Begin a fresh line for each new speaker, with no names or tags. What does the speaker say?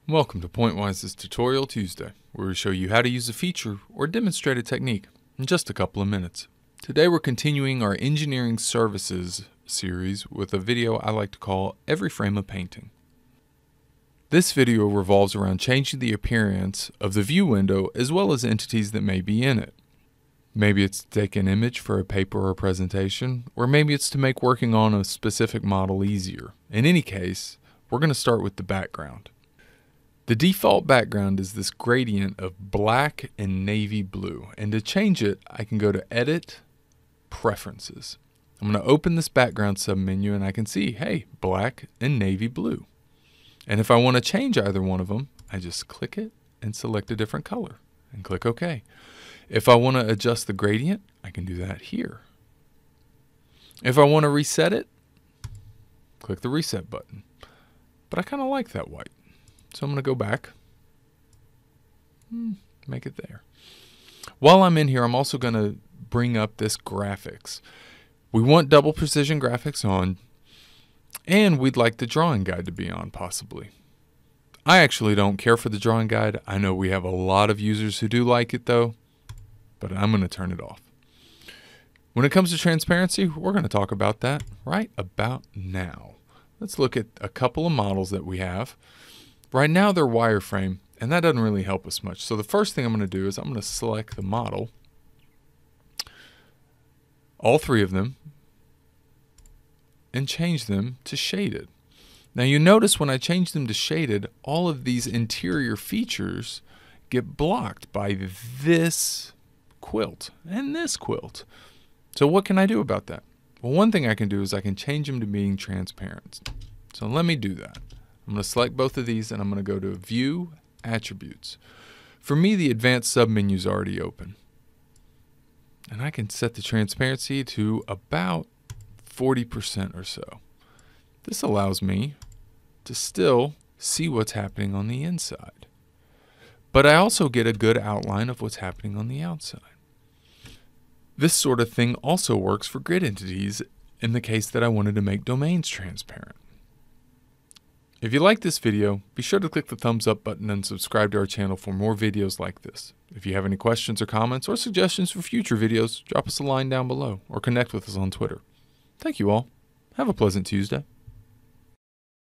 Welcome to Pointwise's Tutorial Tuesday, where we show you how to use a feature or demonstrate a technique in just a couple of minutes. Today we're continuing our engineering services series with a video I like to call Every Frame of Painting. This video revolves around changing the appearance of the view window as well as entities that may be in it. Maybe it's to take an image for a paper or a presentation, or maybe it's to make working on a specific model easier. In any case, we're going to start with the background. The default background is this gradient of black and navy blue, and to change it, I can go to Edit, Preferences. I'm going to open this background submenu and I can see, hey, black and navy blue. And if I want to change either one of them, I just click it and select a different color and click OK. If I want to adjust the gradient, I can do that here. If I want to reset it, click the reset button. But I kind of like that white. So I'm going to go back, make it there. While I'm in here, I'm also going to bring up this graphics. We want double precision graphics on, and we'd like the drawing guide to be on possibly. I actually don't care for the drawing guide. I know we have a lot of users who do like it though, but I'm going to turn it off. When it comes to transparency, we're going to talk about that right about now. Let's look at a couple of models that we have. Right now they're wireframe, and that doesn't really help us much. So the first thing I'm going to do is I'm going to select the model, all three of them, and change them to shaded. Now you notice when I change them to shaded, all of these interior features get blocked by this quilt and this quilt. So what can I do about that? Well, one thing I can do is I can change them to being transparent. So let me do that. I'm going to select both of these and I'm going to go to View, Attributes. For me, the advanced submenu is already open. And I can set the transparency to about 40% or so. This allows me to still see what's happening on the inside. But I also get a good outline of what's happening on the outside. This sort of thing also works for grid entities in the case that I wanted to make domains transparent. If you like this video, be sure to click the thumbs up button and subscribe to our channel for more videos like this. If you have any questions or comments or suggestions for future videos, drop us a line down below or connect with us on Twitter. Thank you all. Have a pleasant Tuesday.